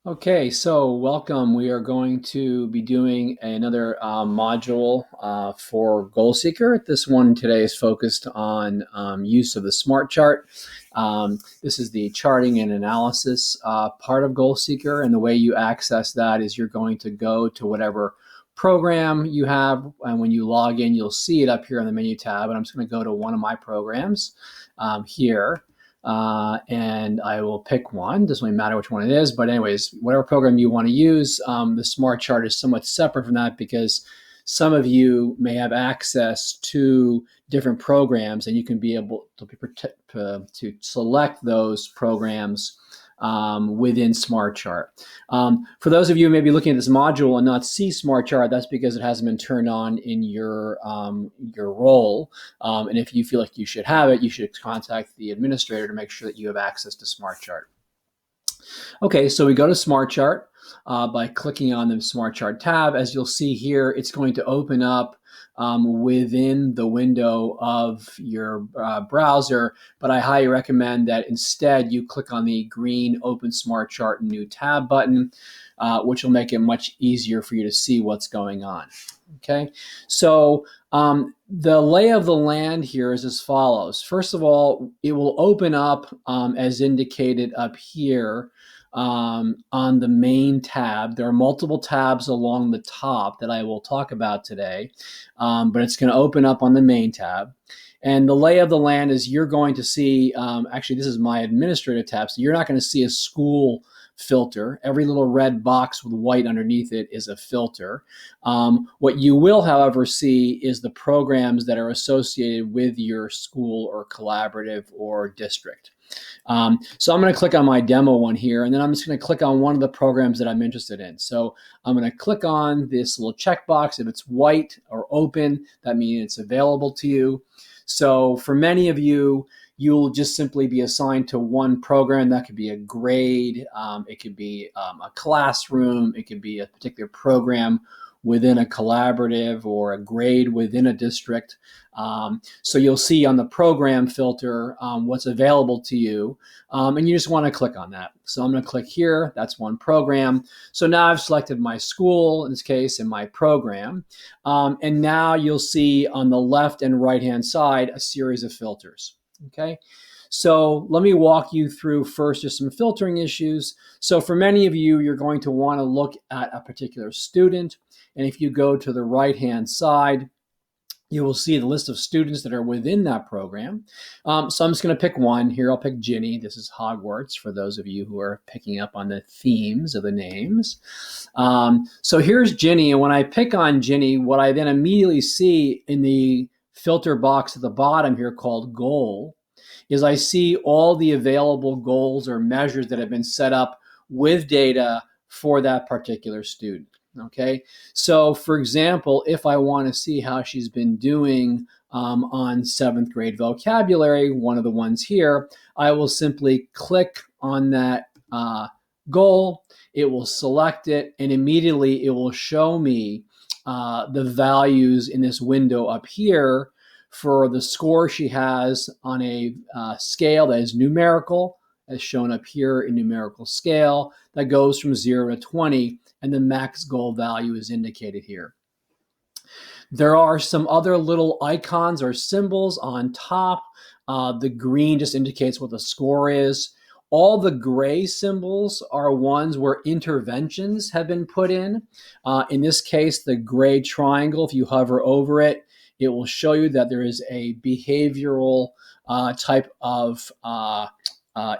Okay, so welcome. We are going to be doing another module for Goal Seeker. This one today is focused on use of the SmartChart. This is the charting and analysis part of Goal Seeker, and the way you access that is you're going to go to whatever program you have, and when you log in, you'll see it up here on the menu tab. And I'm just going to go to one of my programs here. And I will pick one. Doesn't really matter which one it is, but anyways, whatever program you want to use, the SmartChart is somewhat separate from that because some of you may have access to different programs, and you can be able to select those programs within SmartChart. For those of you who may be looking at this module and not see SmartChart, that's because it hasn't been turned on in your role. And if you feel like you should have it, you should contact the administrator to make sure that you have access to SmartChart. Okay, so we go to SmartChart by clicking on the SmartChart tab. As you'll see here, it's going to open up within the window of your browser, but I highly recommend that instead you click on the green Open SmartChart New Tab button, which will make it much easier for you to see what's going on. Okay, so the lay of the land here is as follows. First of all, it will open up as indicated up here on the main tab. There are multiple tabs along the top that I will talk about today, but it's going to open up on the main tab. And the lay of the land is you're going to see, actually this is my administrative tab, so you're not going to see a school filter. Every little red box with white underneath it is a filter. What you will, however, see is the programs that are associated with your school or collaborative or district. So I'm going to click on my demo one here, and then I'm just going to click on one of the programs that I'm interested in. So I'm going to click on this little checkbox. If it's white or open, that means it's available to you. So for many of you, you'll just simply be assigned to one program. That could be a grade, it could be a classroom, it could be a particular program within a collaborative or a grade within a district. So you'll see on the program filter what's available to you, and you just want to click on that. So I'm going to click here. That's one program. So now I've selected my school, in this case, and my program. And now you'll see on the left and right-hand side a series of filters. Okay. So let me walk you through first just some filtering issues. So for many of you, you're going to want to look at a particular student. And if you go to the right-hand side, you will see the list of students that are within that program. So I'm just going to pick one. Here I'll pick Ginny. This is Hogwarts for those of you who are picking up on the themes of the names. So here's Ginny. And when I pick on Ginny, what I then immediately see in the filter box at the bottom here called goal is I see all the available goals or measures that have been set up with data for that particular student. Okay, so for example, if I want to see how she's been doing on 7th grade vocabulary, one of the ones here, I will simply click on that goal. It will select it, and immediately it will show me the values in this window up here for the score she has on a scale that is numerical, as shown up here in numerical scale, that goes from 0 to 20, and the max goal value is indicated here. There are some other little icons or symbols on top. The green just indicates what the score is. All the gray symbols are ones where interventions have been put in. In this case, the gray triangle, if you hover over it, it will show you that there is a behavioral type of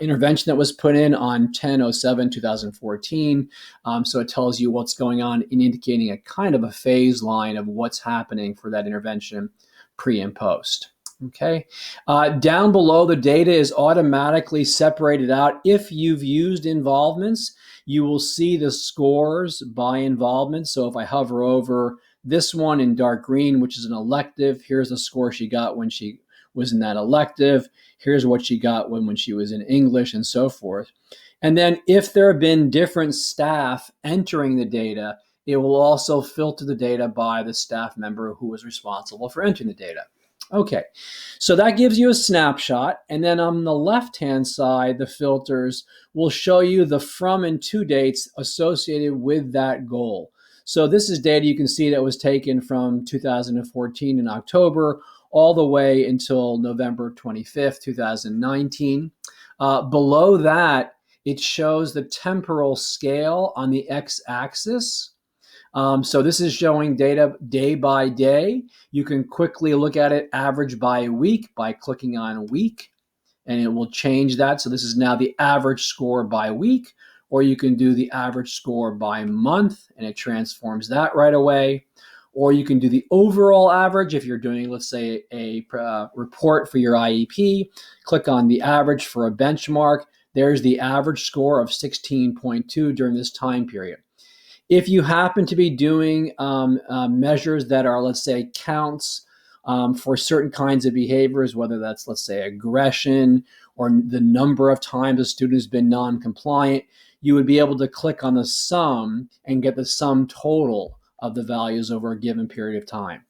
intervention that was put in on 10/07/2014. So it tells you what's going on in indicating a kind of a phase line of what's happening for that intervention pre and post. Okay. Down below, the data is automatically separated out. If you've used involvements, you will see the scores by involvement. So if I hover over this one in dark green, which is an elective, here's the score she got when she was in that elective. Here's what she got when she was in English, and so forth. And then if there have been different staff entering the data, it will also filter the data by the staff member who was responsible for entering the data. Okay, so that gives you a snapshot. And then on the left-hand side, the filters will show you the from and to dates associated with that goal. So this is data you can see that was taken from 2014 in October all the way until November 25th, 2019. Below that, it shows the temporal scale on the x-axis. So this is showing data day by day. You can quickly look at it average by week by clicking on week, and it will change that. So this is now the average score by week, or you can do the average score by month, and it transforms that right away. Or you can do the overall average if you're doing, let's say, a report for your IEP. Click on the average for a benchmark. There's the average score of 16.2 during this time period. If you happen to be doing measures that are, let's say, counts for certain kinds of behaviors, whether that's, let's say, aggression or the number of times a student has been non-compliant, you would be able to click on the sum and get the sum total of the values over a given period of time.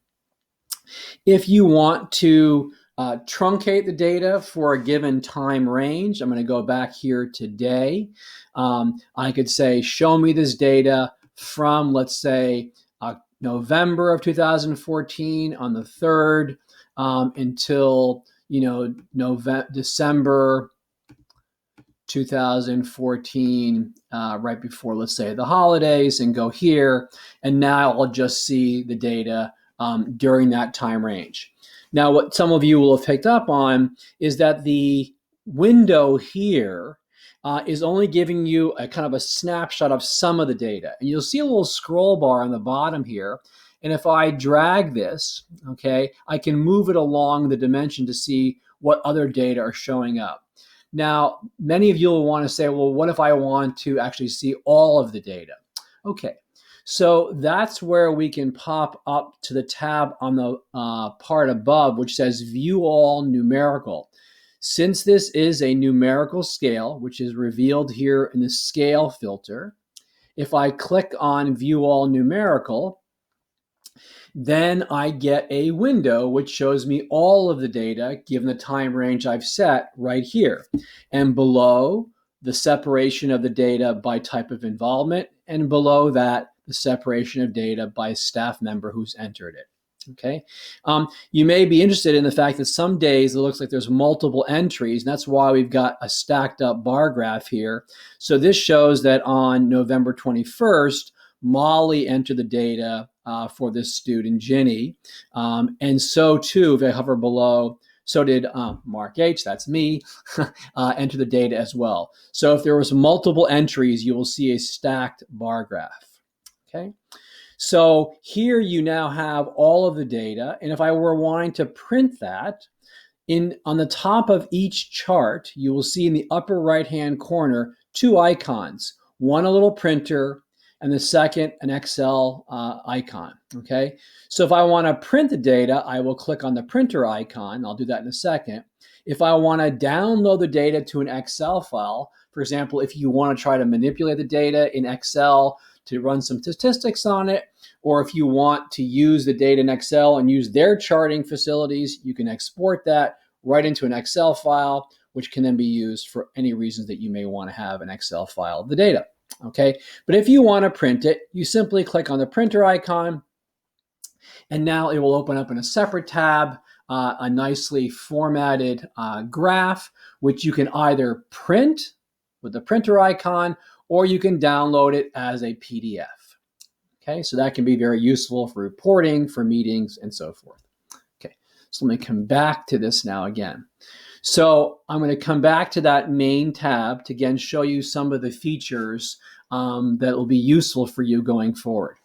If you want to truncate the data for a given time range, I'm going to go back here today. I could say, show me this data from, let's say, November of 2014 on the 3rd until, December 2014, right before, let's say, the holidays, and go here. And now I'll just see the data during that time range. Now, what some of you will have picked up on is that the window here is only giving you a kind of a snapshot of some of the data. And you'll see a little scroll bar on the bottom here. And if I drag this, okay, I can move it along the dimension to see what other data are showing up. Now, many of you will want to say, well, what if I want to actually see all of the data? Okay, so that's where we can pop up to the tab on the part above, which says View All Numerical. Since this is a numerical scale, which is revealed here in the Scale filter, if I click on View All Numerical, then I get a window which shows me all of the data given the time range I've set right here. And below, the separation of the data by type of involvement, and below that, the separation of data by staff member who's entered it. Okay, you may be interested in the fact that some days it looks like there's multiple entries, and that's why we've got a stacked up bar graph here. So this shows that on November 21st, Molly entered the data for this student, Ginny. And so too, if I hover below, so did Mark H., that's me, enter the data as well. So if there was multiple entries, you will see a stacked bar graph, okay? So here you now have all of the data. And if I were wanting to print that, on the top of each chart, you will see in the upper right-hand corner, 2 icons, one a little printer, and the second, an Excel icon, okay? So if I want to print the data, I will click on the printer icon. I'll do that in a second. If I want to download the data to an Excel file, for example, if you want to try to manipulate the data in Excel to run some statistics on it, or if you want to use the data in Excel and use their charting facilities, you can export that right into an Excel file, which can then be used for any reasons that you may want to have an Excel file of the data. Okay, but if you want to print it, you simply click on the printer icon, and now it will open up in a separate tab, a nicely formatted graph, which you can either print with the printer icon, or you can download it as a PDF. Okay, so that can be very useful for reporting, for meetings, and so forth. Okay, so let me come back to this now again. So I'm going to come back to that main tab to again show you some of the features that will be useful for you going forward.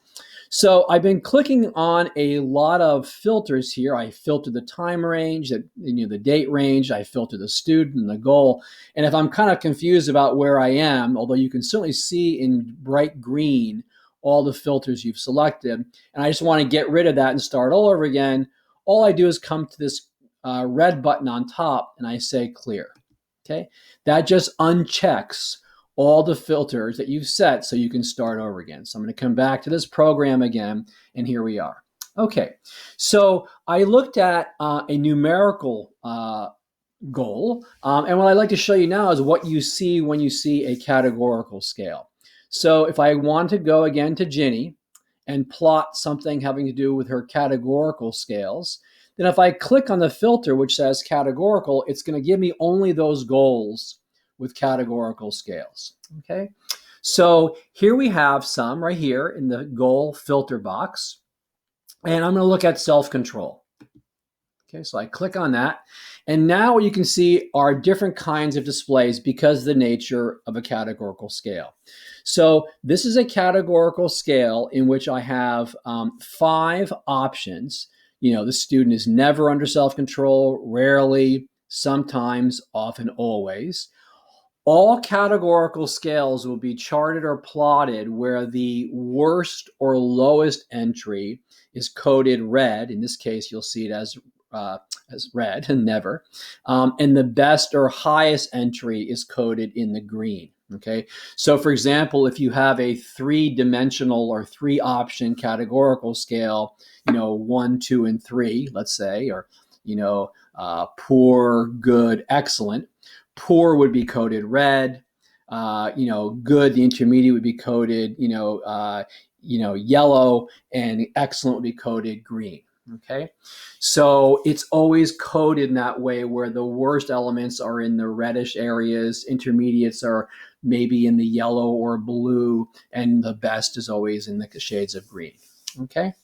So I've been clicking on a lot of filters here. I filtered the time range, the date range, I filtered the student and the goal. And if I'm kind of confused about where I am, although you can certainly see in bright green all the filters you've selected, and I just want to get rid of that and start all over again, all I do is come to this red button on top and I say clear. Okay, that just unchecks all the filters that you've set so you can start over again. So I'm going to come back to this program again, and here we are. Okay, so I looked at a numerical goal, and what I'd like to show you now is what you see when you see a categorical scale. So if I want to go again to Ginny and plot something having to do with her categorical scales, then if I click on the filter which says categorical, it's going to give me only those goals with categorical scales. Okay, so here we have some right here in the goal filter box. And I'm going to look at self-control. Okay, so I click on that. And now what you can see are different kinds of displays because of the nature of a categorical scale. So this is a categorical scale in which I have 5 options. You know, the student is never under self-control, rarely, sometimes, often, always. All categorical scales will be charted or plotted where the worst or lowest entry is coded red. In this case, you'll see it as red and never. And the best or highest entry is coded in the green. Okay, so for example, if you have a 3-dimensional or 3-option categorical scale, 1, 2, and 3, let's say, or poor, good, excellent. Poor would be coded red. Good, the intermediate would be coded, yellow, and excellent would be coded green. Okay, so it's always coded in that way where the worst elements are in the reddish areas, intermediates are maybe in the yellow or blue, and the best is always in the shades of green. Okay.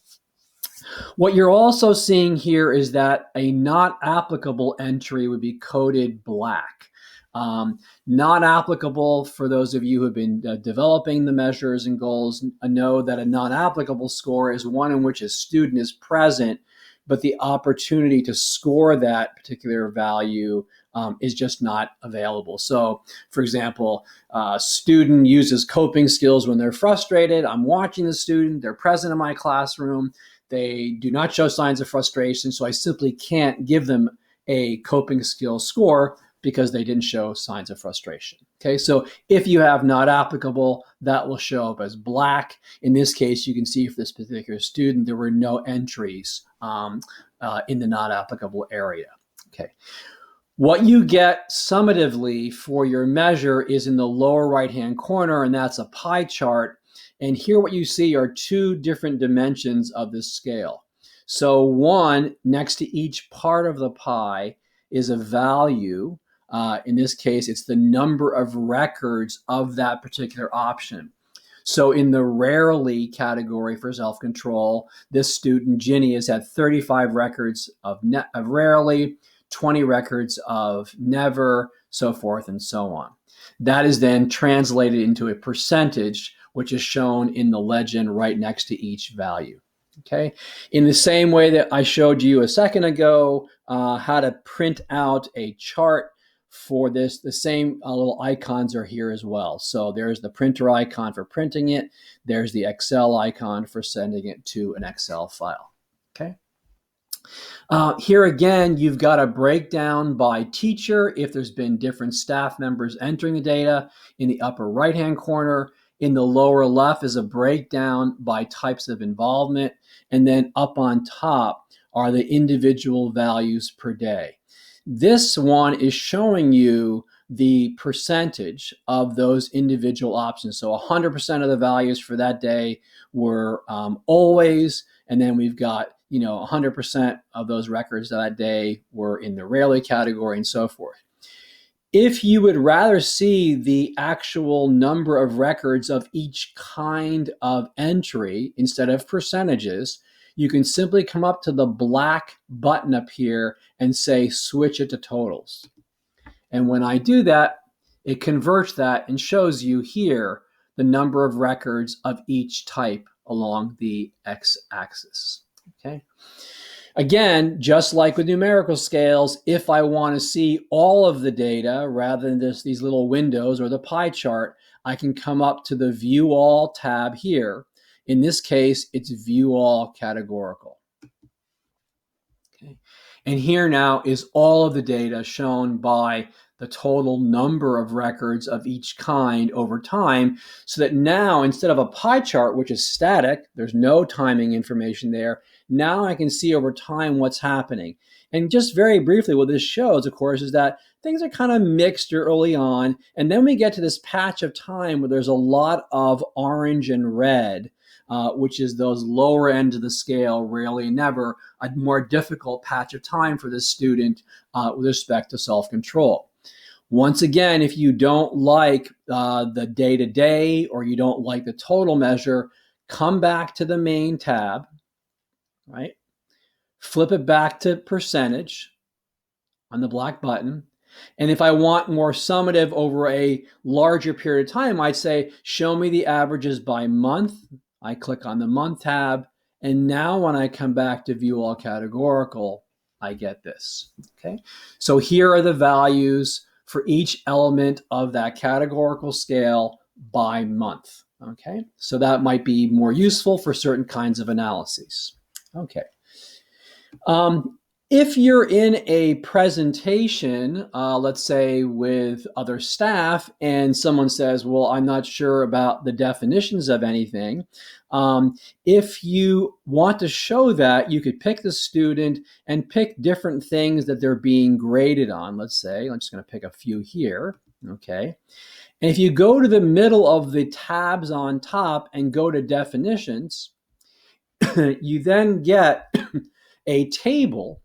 What you're also seeing here is that a not applicable entry would be coded black. Not applicable, for those of you who have been developing the measures and goals, know that a not applicable score is one in which a student is present, but the opportunity to score that particular value is just not available. So, for example, a student uses coping skills when they're frustrated. I'm watching the student, they're present in my classroom, they do not show signs of frustration, so I simply can't give them a coping skill score because they didn't show signs of frustration. Okay, so if you have not applicable, that will show up as black. In this case, you can see for this particular student, there were no entries in the not applicable area. Okay. What you get summatively for your measure is in the lower right-hand corner, and that's a pie chart. And here what you see are 2 different dimensions of this scale. So one, next to each part of the pie is a value. In this case, it's the number of records of that particular option. So in the rarely category for self-control, this student, Ginny, has had 35 records of rarely, 20 records of never, so forth and so on. That is then translated into a percentage, which is shown in the legend right next to each value. Okay, in the same way that I showed you a second ago how to print out a chart for this, the same little icons are here as well. So there's the printer icon for printing it. There's the Excel icon for sending it to an Excel file. Okay. Here again, you've got a breakdown by teacher if there's been different staff members entering the data in the upper right-hand corner. In the lower left is a breakdown by types of involvement. And then up on top are the individual values per day. This one is showing you the percentage of those individual options. So 100% of the values for that day were always, and then we've got 100% of those records that day were in the rarely category and so forth. If you would rather see the actual number of records of each kind of entry instead of percentages, you can simply come up to the black button up here and say switch it to totals. And when I do that, it converts that and shows you here the number of records of each type along the x-axis. Okay. Again, just like with numerical scales, if I want to see all of the data rather than just these little windows or the pie chart, I can come up to the View All tab here. In this case, it's View All Categorical. Okay. And here now is all of the data shown by the total number of records of each kind over time, so that now instead of a pie chart, which is static, there's no timing information there, Now I can see over time what's happening. And just very briefly, what this shows, of course, is that things are kind of mixed early on. And then we get to this patch of time where there's a lot of orange and red, which is those lower ends of the scale, rarely never, a more difficult patch of time for this student with respect to self-control. Once again, if you don't like the day-to-day or you don't like the total measure, come back to the main tab, right? Flip it back to percentage on the black button. And if I want more summative over a larger period of time, I'd say, show me the averages by month. I click on the month tab. And now when I come back to view all categorical, I get this, okay? So here are the values for each element of that categorical scale by month, okay? So that might be more useful for certain kinds of analyses, okay. If you're in a presentation, let's say with other staff, and someone says, well, I'm not sure about the definitions of anything, if you want to show that, you could pick the student and pick different things that they're being graded on. Let's say, I'm just going to pick a few here, okay? And if you go to the middle of the tabs on top and go to definitions, you then get a table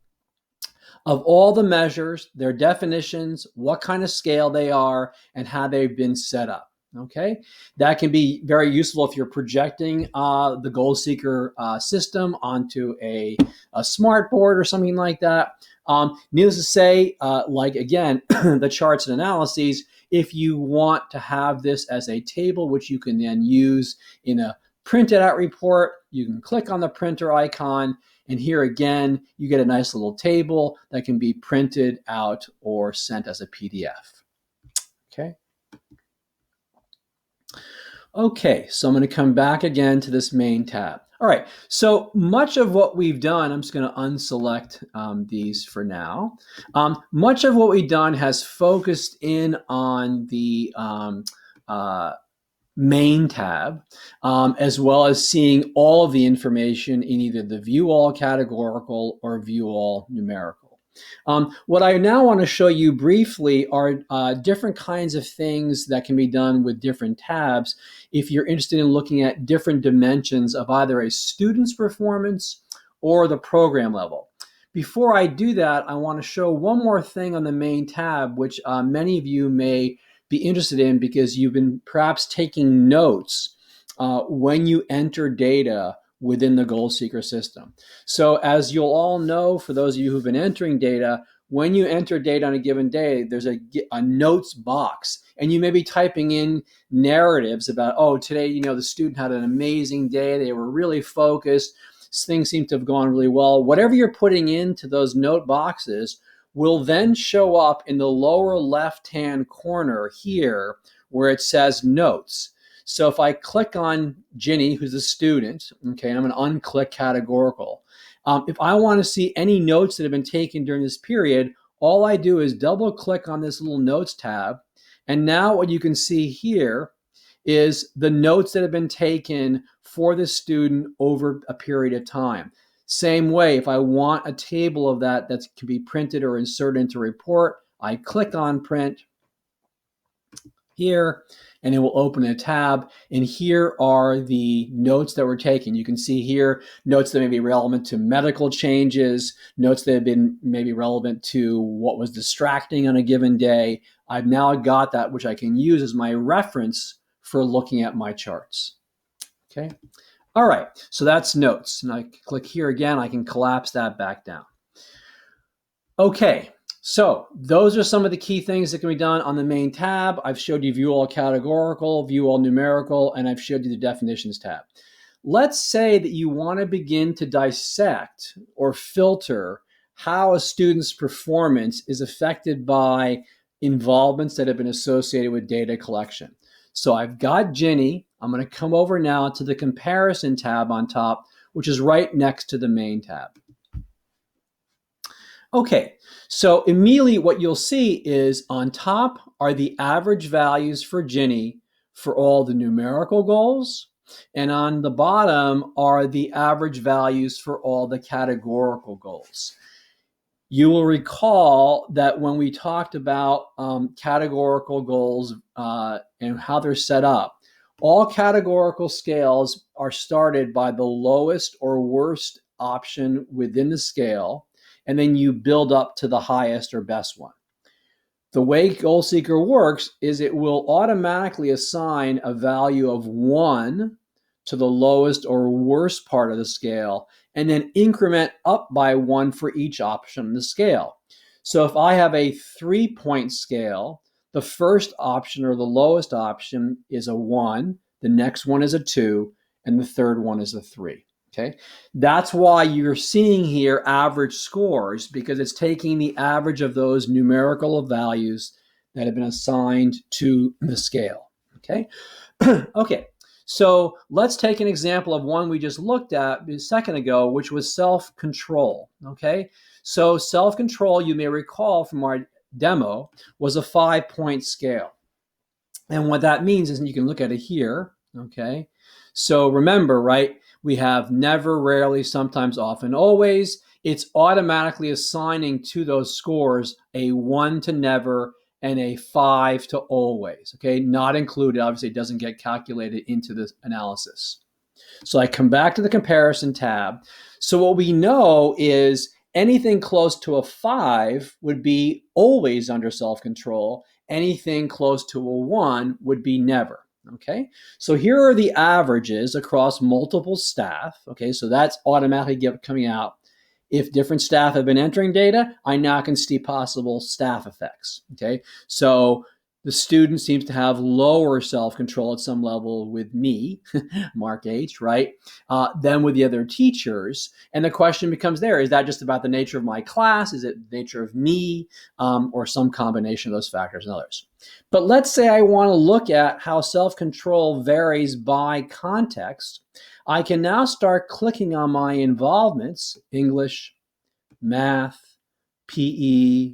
of all the measures, their definitions, what kind of scale they are, and how they've been set up, okay? That can be very useful if you're projecting the goal seeker system onto a smart board or something like that. Needless to say, like again, the charts and analyses, if you want to have this as a table, which you can then use in a printed out report, you can click on the printer icon, and here again, you get a nice little table that can be printed out or sent as a PDF. Okay. Okay, so I'm going to come back again to this main tab. All right, so much of what we've done, I'm just going to unselect these for now. Much of what we've done has focused in on the main tab, as well as seeing all of the information in either the view all categorical or view all numerical. What I now want to show you briefly are different kinds of things that can be done with different tabs if you're interested in looking at different dimensions of either a student's performance or the program level. Before I do that, I want to show one more thing on the main tab, which many of you may be interested in because you've been perhaps taking notes when you enter data within the goal seeker system. So as you'll all know, for those of you who've been entering data, when you enter data on a given day, there's a notes box, and you may be typing in narratives about, oh, today, you know, the student had an amazing day, they were really focused, things seem to have gone really well. Whatever you're putting into those note boxes will then show up in the lower left-hand corner here where it says notes. So if I click on Ginny, who's a student, okay, and I'm going to unclick categorical. If I want to see any notes that have been taken during this period, all I do is double click on this little notes tab. And now what you can see here is the notes that have been taken for the student over a period of time. Same way, if I want a table of that can be printed or inserted into a report, I click on print here, and it will open a tab. And here are the notes that were taken. You can see here notes that may be relevant to medical changes, notes that have been maybe relevant to what was distracting on a given day. I've now got that, which I can use as my reference for looking at my charts. Okay. All right, so that's notes. And I click here again, I can collapse that back down. Okay, so those are some of the key things that can be done on the main tab. I've showed you view all categorical, view all numerical, and I've showed you the definitions tab. Let's say that you want to begin to dissect or filter how a student's performance is affected by involvements that have been associated with data collection. So I've got Ginny. I'm going to come over now to the comparison tab on top, which is right next to the main tab. Okay, so immediately what you'll see is on top are the average values for Ginny for all the numerical goals And on the bottom are the average values for all the categorical goals. You will recall that when we talked about categorical goals and how they're set up, all categorical scales are started by the lowest or worst option within the scale, and then you build up to the highest or best one. The way Goal Seeker works is it will automatically assign a value of 1 to the lowest or worst part of the scale, and then increment up by 1 for each option on the scale. So if I have a 3-point scale, the first option or the lowest option is a 1, the next one is a 2, and the third one is a 3. Okay, that's why you're seeing here average scores, because it's taking the average of those numerical values that have been assigned to the scale. Okay, okay. So let's take an example of one we just looked at a second ago, which was self-control. Okay, so self-control, you may recall from our demo, was a 5-point scale. And what that means is, and you can look at it here, okay? So remember, right, we have never, rarely, sometimes, often, always. It's automatically assigning to those scores a 1 to never and a 5 to always, okay? Not included, obviously it doesn't get calculated into this analysis. So I come back to the comparison tab. So what we know is anything close to a 5 would be always under self-control. Anything close to a 1 would be never. Okay, so here are the averages across multiple staff. Okay, so that's automatically coming out. If different staff have been entering data, I now can see possible staff effects. Okay, so the student seems to have lower self-control at some level with me, Mark H., right, than with the other teachers. And the question becomes there, is that just about the nature of my class? Is it the nature of me, or some combination of those factors and others? But let's say I want to look at how self-control varies by context. I can now start clicking on my involvements: English, math, PE,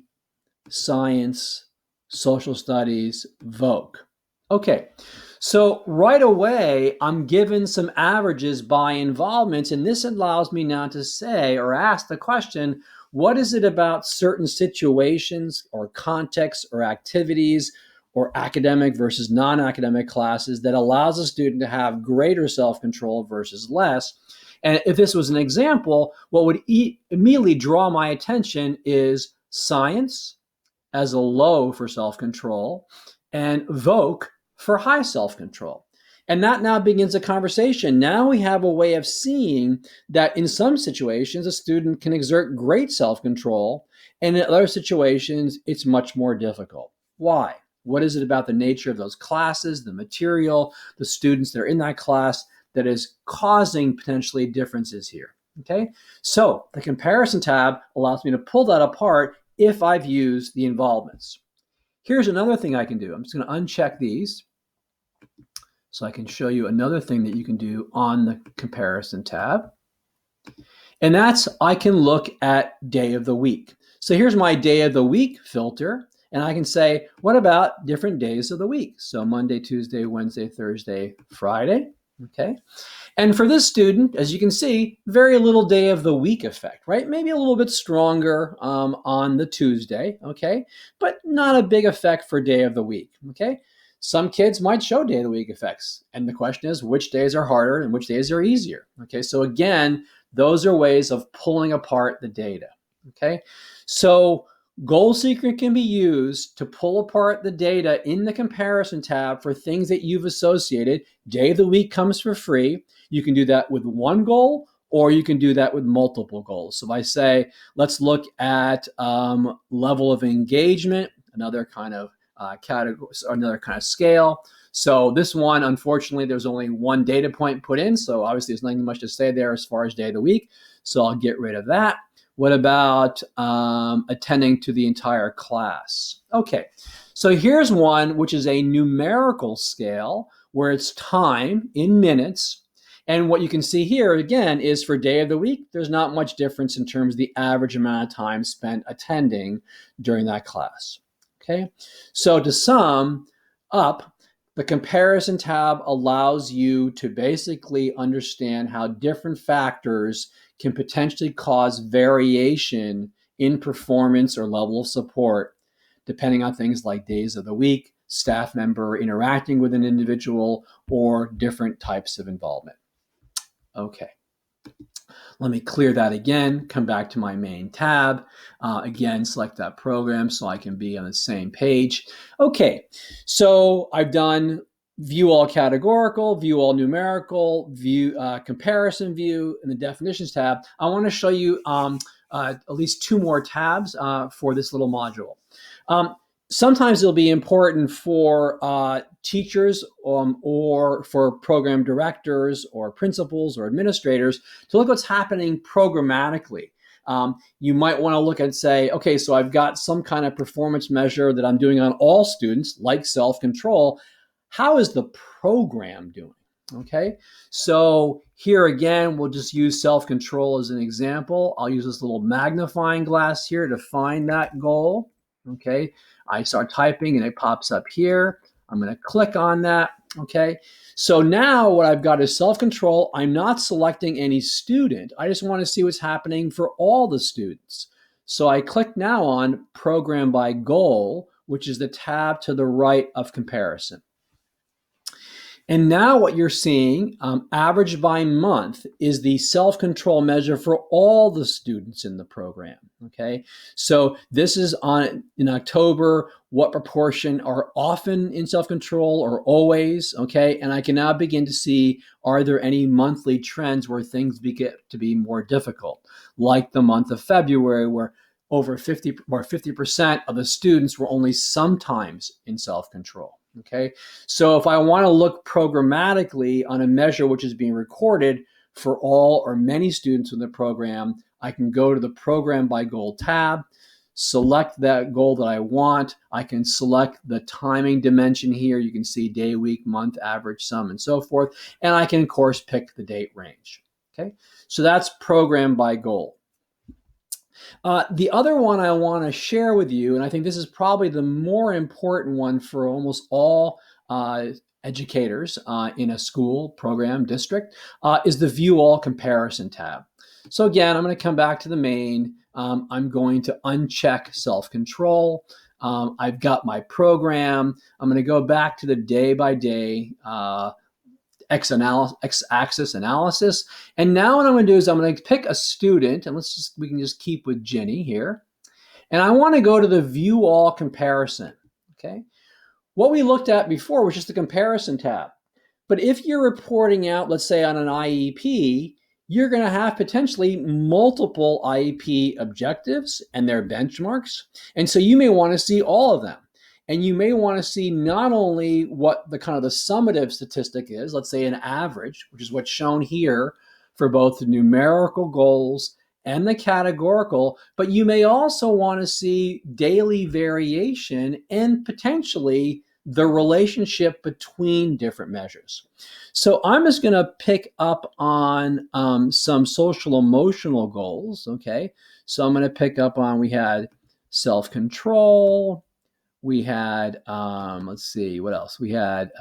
science, social studies, voc. Okay, so right away, I'm given some averages by involvements, and this allows me now to say or ask the question, what is it about certain situations or contexts or activities or academic versus non-academic classes that allows a student to have greater self-control versus less? And if this was an example, what would immediately draw my attention is science as a low for self-control, and voc for high self-control. And that now begins a conversation. Now we have a way of seeing that in some situations, a student can exert great self-control, and in other situations, it's much more difficult. Why? What is it about the nature of those classes, the material, the students that are in that class that is causing potentially differences here? Okay, so the comparison tab allows me to pull that apart if I've used the involvements. Here's another thing I can do. I'm just going to uncheck these so I can show you another thing that you can do on the comparison tab. And that's, I can look at day of the week. So here's my day of the week filter, and I can say, what about different days of the week? So Monday, Tuesday, Wednesday, Thursday, Friday, okay? And for this student, as you can see, very little day of the week effect, right? Maybe a little bit stronger on the Tuesday, okay? But not a big effect for day of the week, okay? Some kids might show day of the week effects. And the question is, which days are harder and which days are easier, okay? So again, those are ways of pulling apart the data, okay? So Goal Seeker can be used to pull apart the data in the comparison tab for things that you've associated. Day of the week comes for free. You can do that with one goal, or you can do that with multiple goals. So if I say, let's look at level of engagement, another kind of category, another kind of scale. So this one, unfortunately, there's only one data point put in. So obviously there's nothing much to say there as far as day of the week. So I'll get rid of that. What about attending to the entire class? Okay, so here's one which is a numerical scale where it's time in minutes. And what you can see here, again, is for day of the week, there's not much difference in terms of the average amount of time spent attending during that class. Okay, so to sum up, The comparison tab allows you to basically understand how different factors can potentially cause variation in performance or level of support, depending on things like days of the week, staff member interacting with an individual, or different types of involvement. Okay. Let me clear that again, come back to my main tab. Again, select that program so I can be on the same page. Okay, so I've done view all categorical, view all numerical, view comparison view, and the definitions tab. I want to show you at least two more tabs for this little module. Sometimes it'll be important for teachers or for program directors or principals or administrators to look what's happening programmatically. You might want to look and say, okay, so I've got some kind of performance measure that I'm doing on all students, like self-control. How is the program doing? Okay, so here again, we'll just use self-control as an example. I'll use this little magnifying glass here to find that goal. Okay, I start typing and it pops up here. I'm going to click on that. Okay, so now what I've got is self-control. I'm not selecting any student. I just want to see what's happening for all the students. So I click now on Program by Goal, which is the tab to the right of comparison. And now what you're seeing, average by month, is the self-control measure for all the students in the program, okay? So this is in October, what proportion are often in self-control or always, okay? And I can now begin to see, are there any monthly trends where things get to be more difficult? Like the month of February, where over 50% of the students were only sometimes in self-control. Okay, so if I want to look programmatically on a measure which is being recorded for all or many students in the program, I can go to the Program by Goal tab, select that goal that I want. I can select the timing dimension here. You can see day, week, month, average, sum, and so forth. And I can, of course, pick the date range. Okay, so that's Program by Goal. The other one I want to share with you, and I think this is probably the more important one for almost all educators in a school, program, district, is the View All Comparison tab. So again, I'm going to come back to the main. I'm going to uncheck self-control. I've got my program. I'm going to go back to the day-by-day x-axis analysis. And now what I'm going to do is I'm going to pick a student, and we can just keep with Jenny here. And I want to go to the View All Comparison. Okay. What we looked at before was just the comparison tab. But if you're reporting out, let's say on an IEP, you're going to have potentially multiple IEP objectives and their benchmarks. And so you may want to see all of them. And you may want to see not only what the kind of the summative statistic is, let's say an average, which is what's shown here for both the numerical goals and the categorical, but you may also want to see daily variation and potentially the relationship between different measures. So I'm just going to pick up on some social emotional goals, okay? So I'm going to pick up on, we had self-control, we had, let's see, what else? We had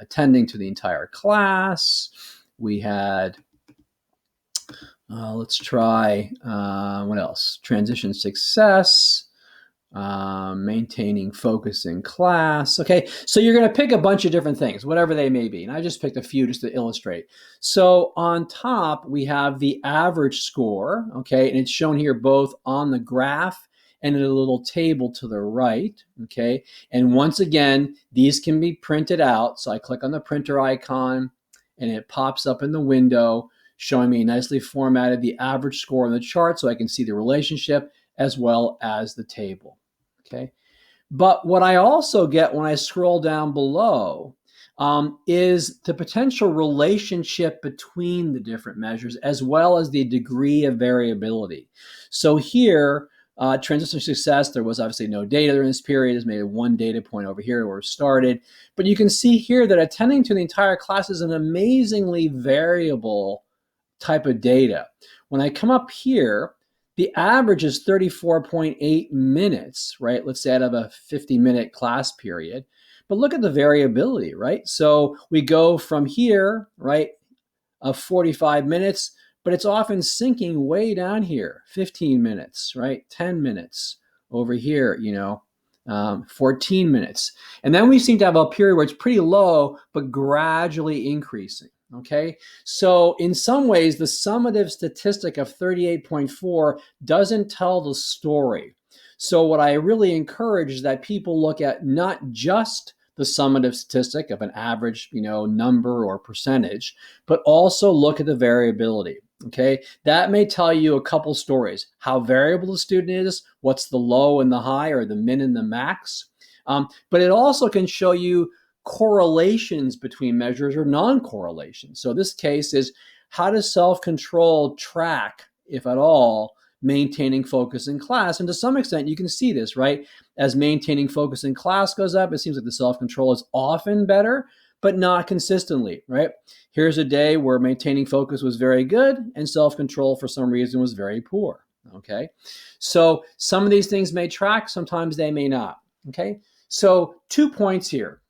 attending to the entire class. We had, let's try, what else? Transition success, maintaining focus in class. Okay, so you're going to pick a bunch of different things, whatever they may be. And I just picked a few just to illustrate. So on top, we have the average score, okay, and it's shown here both on the graph and in a little table to the right, okay? And once again, these can be printed out. So I click on the printer icon and it pops up in the window showing me nicely formatted the average score on the chart so I can see the relationship as well as the table, okay? But what I also get when I scroll down below is the potential relationship between the different measures as well as the degree of variability. So here, transition success, there was obviously no data during this period. There's maybe one data point over here where it started. But you can see here that attending to the entire class is an amazingly variable type of data. When I come up here, the average is 34.8 minutes, right? Let's say out of a 50-minute class period. But look at the variability, right? So we go from here, right, of 45 minutes, but it's often sinking way down here, 15 minutes, right? 10 minutes over here, 14 minutes. And then we seem to have a period where it's pretty low, but gradually increasing. Okay. So in some ways, the summative statistic of 38.4 doesn't tell the story. So what I really encourage is that people look at not just the summative statistic of an average, number or percentage, but also look at the variability. Okay, that may tell you a couple stories: how variable the student is, what's the low and the high, or the min and the max. But it also can show you correlations between measures or non-correlations. So this case is, how does self-control track, if at all, maintaining focus in class? And to some extent, you can see this, right? As maintaining focus in class goes up, it seems like the self-control is often better, but not consistently, right? Here's a day where maintaining focus was very good and self-control for some reason was very poor, okay? So some of these things may track, sometimes they may not, okay? So 2 points here,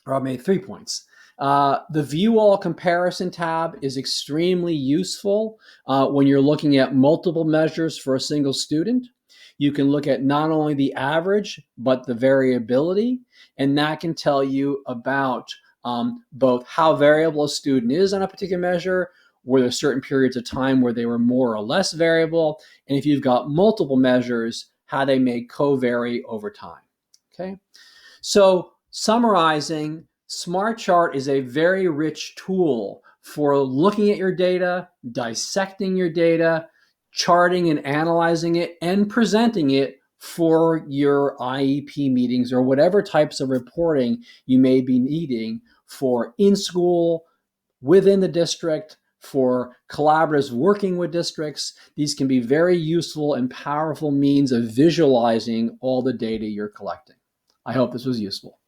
or I made 3 points. The View All Comparison tab is extremely useful when you're looking at multiple measures for a single student. You can look at not only the average, but the variability, and that can tell you about both how variable a student is on a particular measure, were there certain periods of time where they were more or less variable, and if you've got multiple measures, how they may co-vary over time. Okay, so summarizing, SmartChart is a very rich tool for looking at your data, dissecting your data, charting and analyzing it, and presenting it for your IEP meetings or whatever types of reporting you may be needing for in-school, within the district, for collaboratives working with districts. These can be very useful and powerful means of visualizing all the data you're collecting. I hope this was useful.